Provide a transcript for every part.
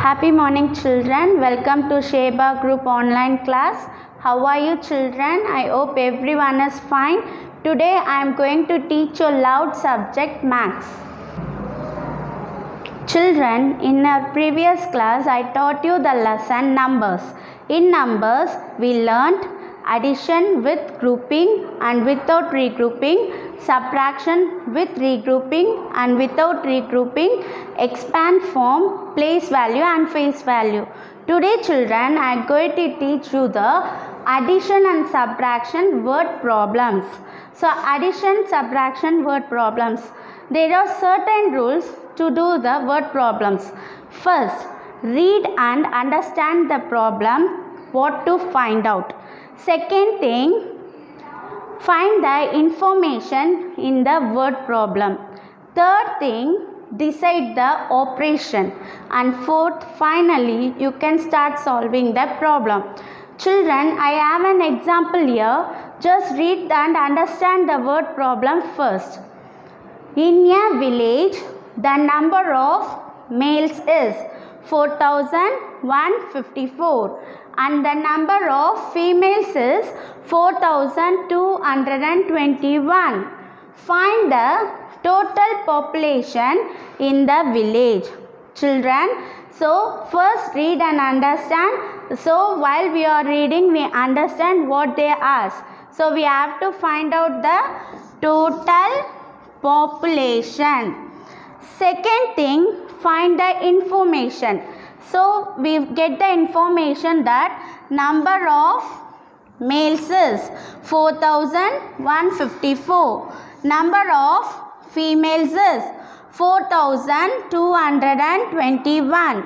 Happy morning children. Welcome to Sheba Group online class. How are you children? I hope everyone is fine. Today I am going to teach you loud subject maths. Children, in our previous class I taught you the lesson numbers. In numbers we learnt addition with grouping and without regrouping, subtraction with regrouping and without regrouping, expand form, place value and face value. Today children, I am going to teach you the addition and subtraction word problems. So addition, subtraction word problems. There are certain rules to do the word problems. First, read and understand the problem, what to find out. Second thing, find the information in the word problem. Third thing, decide the operation. And fourth, finally, you can start solving the problem. Children, I have an example here. Just read and understand the word problem first. In a village, the number of males is 4,154 and the number of females is 4,221. Find the total population in the village. Children, so first read and understand. So while we are reading, we understand what they ask. So we have to find out the total population. Second thing, find the information. So we get the information that number of males is 4,154. Number of females is 4,221.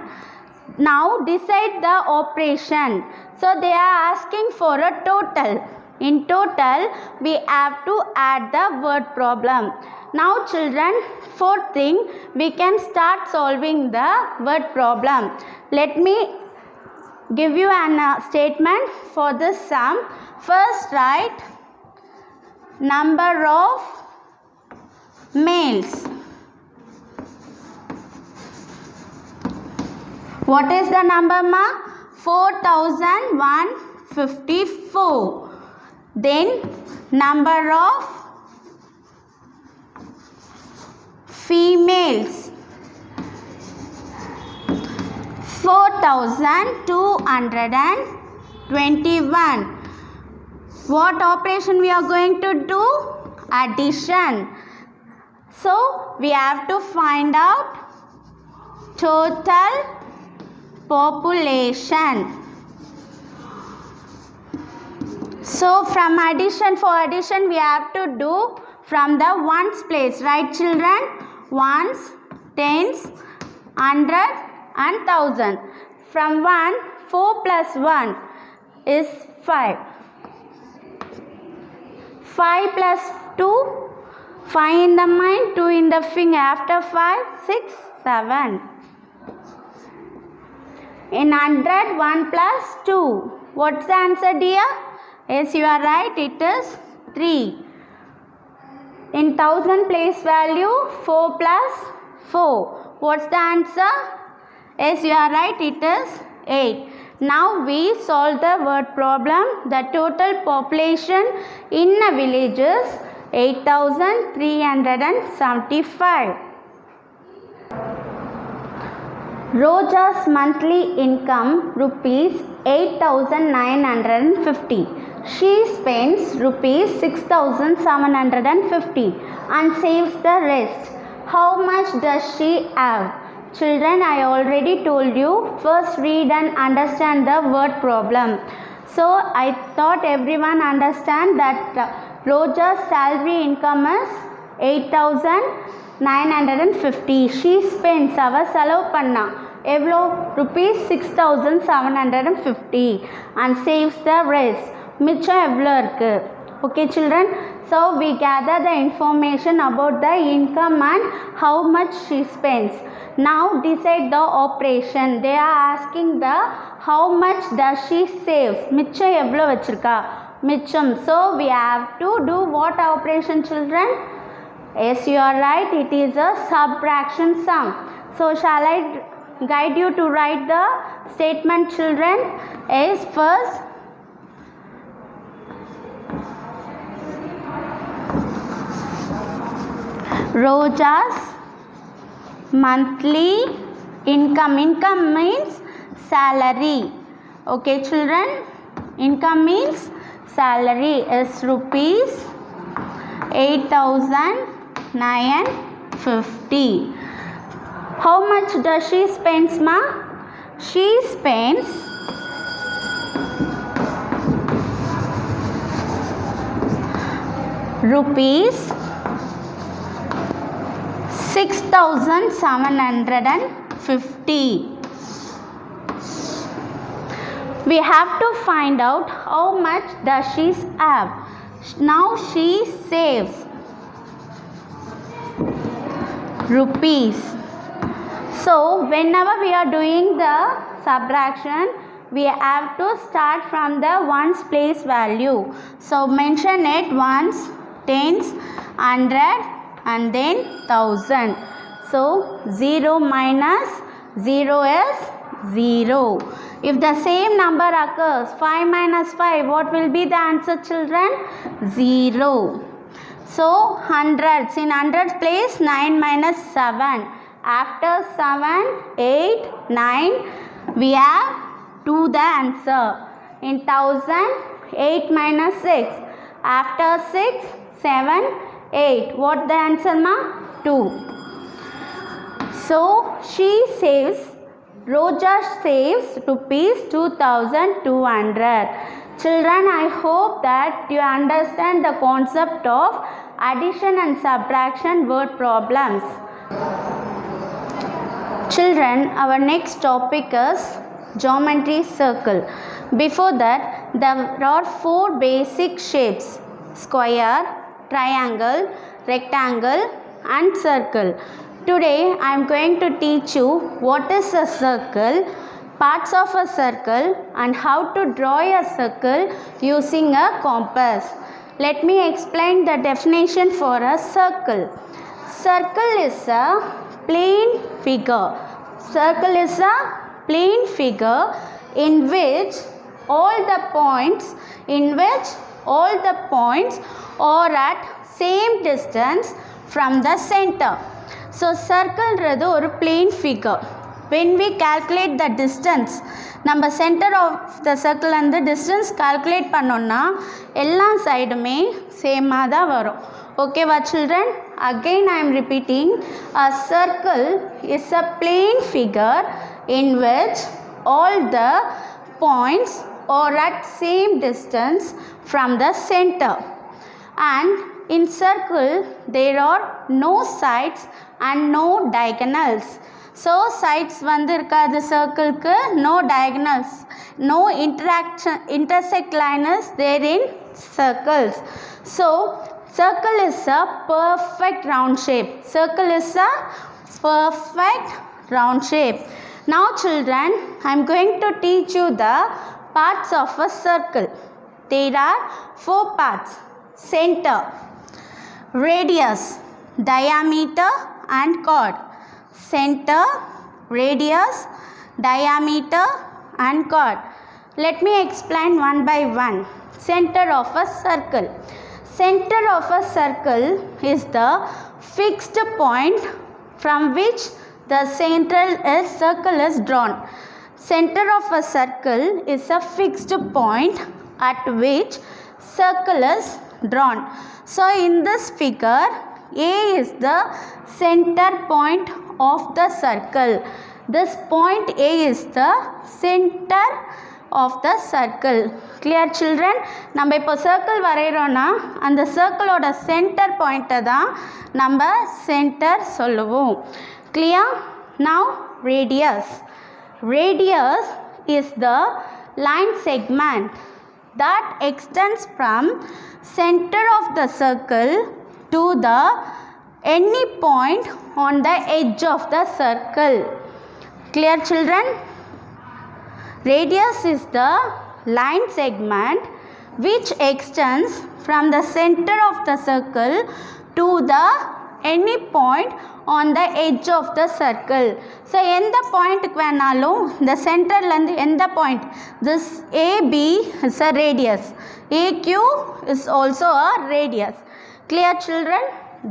Now decide the operation. So they are asking for a total. In total, we have to add the word problem. Now children, fourth thing, we can start solving the word problem. Let me give you an statement for this sum. First write number of males. What is the number, ma? 4,154. Then number of females 4,221. What operation we are going to do? Addition. So we have to find out total population. So from addition, for addition we have to do from the ones place, right children? Ones, tens, hundred and thousand. From 1, 4 plus 1 is 5. 5 plus 2, 5 in the mind, 2 in the finger. After 5, 6, 7. In 100, 1 plus 2. What's the answer, dear? Yes, you are right. It is 3. In 1000 place value, 4 plus 4. What's the answer? Yes, you are right. It is 8. Now we solve the word problem. The total population in a village is 8,375. Roja's monthly income rupees 8,950. She spends rupees 6,750 and saves the rest. How much does she have? Children, I already told you, first read and understand the word problem. So I thought everyone understand that Roja's salary income is 8,950. She spends, அவ செலவு பண்ணா எவ்வளோ rupees 6,750 and saves the rest. மிச்சம் எவ்வளோ இருக்கு? Okay children, so we gather the information about the income and how much she spends. Now decide the operation. They are asking the how much does she saves. மிச்சம் எவ்வளோ வச்சிருக்கா? மிச்சம். So we have to do what operation children? Yes, you are right. It is a subtraction sum. So shall I guide you to write the statement, children, is first Roja's monthly income. Income means salary. Okay, children, income means salary is rupees 8,950. How much does she spend, ma? She spends rupees 6,750. We have to find out how much does she have. Now she saves rupees. So whenever we are doing the subtraction, we have to start from the ones place value. So mention it ones, tens, hundred, and then thousand. So 0 minus 0 is 0. If the same number occurs, 5 minus 5, what will be the answer, children? 0. So hundreds, in hundreds place 9 minus 7. After 7, 8, 9, we have 2 the answer. In thousand, 8 minus 6. After 6, 7, 8. What the answer, ma? 2. So she saves, Roja saves rupees 2,200. Children, I hope that you understand the concept of addition and subtraction word problems. Children, our next topic is geometry circle. Before that, there are 4 basic shapes: square, triangle, rectangle, and circle. Today I am going to teach you what is a circle, parts of a circle, and how to draw a circle using a compass. Let me explain the definition for a circle. Circle is a plane figure. Circle is a plane figure in which all the points are at same distance from the center. So circle is a plane figure. When we calculate the distance, நம்ம center of the circle and the distance calculate பண்ணோம்னா எல்லா சைடுமே சேமாக தான் வரும். Okay va children? Again I am repeating, a circle is a plane figure in which all the points are at same distance from the center, and in circle there are no sides and no diagonals. So sides வந்து இருக்காது circle க்கு, no diagonals, no intersect line is there in circles. So circle is a perfect round shape. Circle is a perfect round shape. Now children, I am going to teach you the parts of a circle. There are 4 parts: center, radius, diameter, and chord. Center, radius, diameter, and chord. Let me explain one by one. Center of a circle. Center of a circle is the fixed point from which the circle is drawn. Center of a circle is a fixed point at which circle is drawn. So in this figure, A is the center point of the circle. This point A is the center of the circle. Clear children? நம்ம இப்போ circle வரைகிறோன்னா அந்த circle-ஓட center point தான் நம்ம center சொல்லுவோம். Clear? Now radius. Radius is the line segment that extends from center of the circle to the any point on the edge of the circle. Clear children? Radius is the line segment which extends from the center of the circle to the any point on the edge of the circle. So எந்த பாயிண்ட்டுக்கு வேணாலும் இந்த சென்டர்லேருந்து எந்த point, this AB is a radius, AQ is also a radius. Clear children?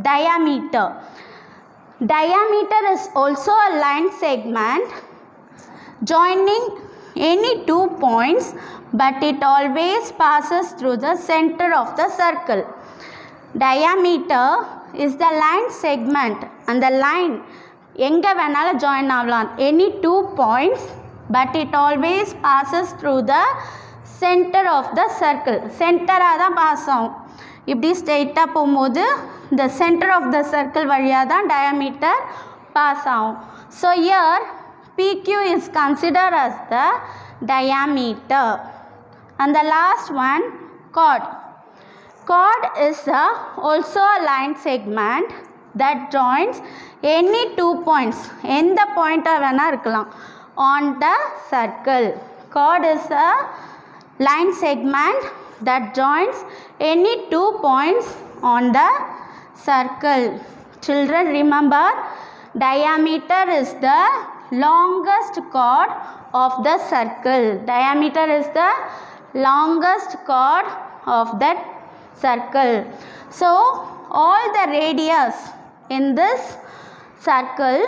Diameter. Diameter is also a line segment joining any two points, but it always passes through the center of the circle. Diameter is the line segment, and the line எங்க வேணாலும் join ஆகலாம், any two points, but it always passes through the center of the circle. சென்டராக தான் pass ஆகும். இப்படி ஸ்ட்ரெயிட்டாக போகும்போது the center of the circle வழியாக தான் diameter பாஸ் ஆகும். So here PQ is considered as the diameter. And the last one, chord. Chord is also a line segment that joins any two points, எந்த பாயிண்ட்டாக வேணால் இருக்கலாம், on the circle. Chord is a line segment that joins any two points on the circle. Children, remember, diameter is the longest chord of the circle. Diameter is the longest chord of that circle. So all the radius in this circle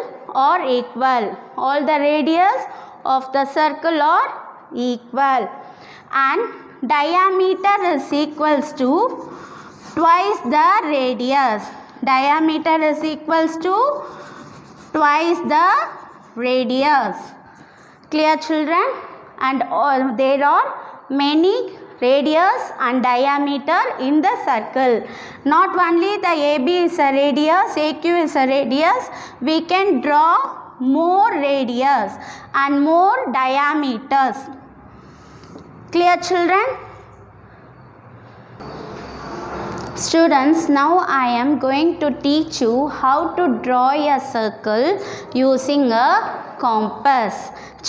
are equal. All the radius of the circle are equal, and diameter is equals to twice the radius. Diameter is equals to twice the radius. Clear children? And there are many radius and diameter in the circle. Not only the AB is a radius, AQ is a radius, we can draw more radius and more diameters. Clear children? Students, now I am going to teach you how to draw a circle using a compass.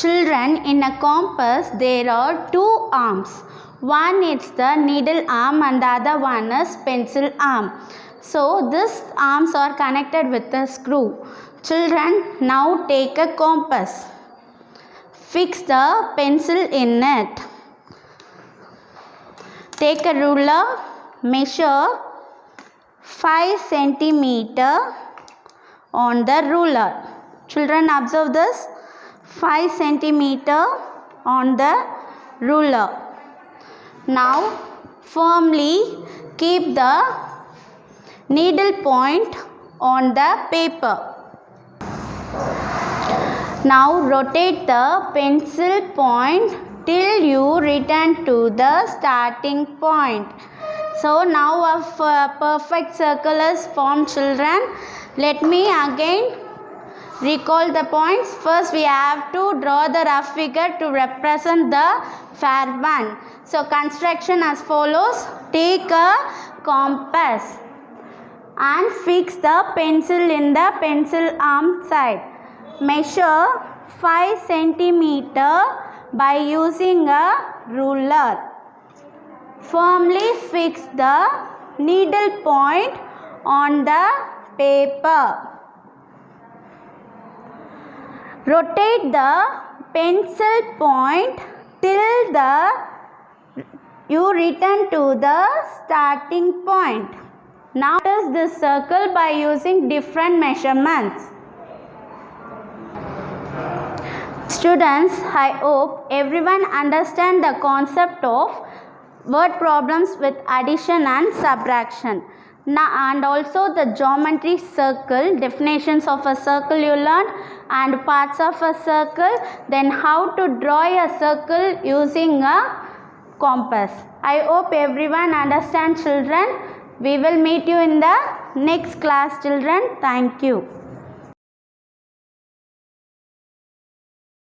Children, in a compass there are two arms. One is the needle arm and the other one is pencil arm. So these arms are connected with a screw. Children, now take a compass. Fix the pencil in it. Take a ruler, measure 5 centimeter on the ruler. Children, observe this, 5 centimeter on the ruler. Now firmly keep the needle point on the paper. Now rotate the pencil point till you return to the starting point. So now a perfect circle is formed, children. Let me again recall the points. First we have to draw the rough figure to represent the fair one. So construction as follows. Take a compass and fix the pencil in the pencil arm side. Measure 5 centimeter by using a ruler. Firmly fix the needle point on the paper. Rotate the pencil point till you return to the starting point. Now test this circle by using different measurements. Students, I hope everyone understand the concept of word problems with addition and subtraction. Now, and also the geometry circle, definitions of a circle you learned, and parts of a circle, then how to draw a circle using a compass. I hope everyone understand, children. We will meet you in the next class, children. Thank you.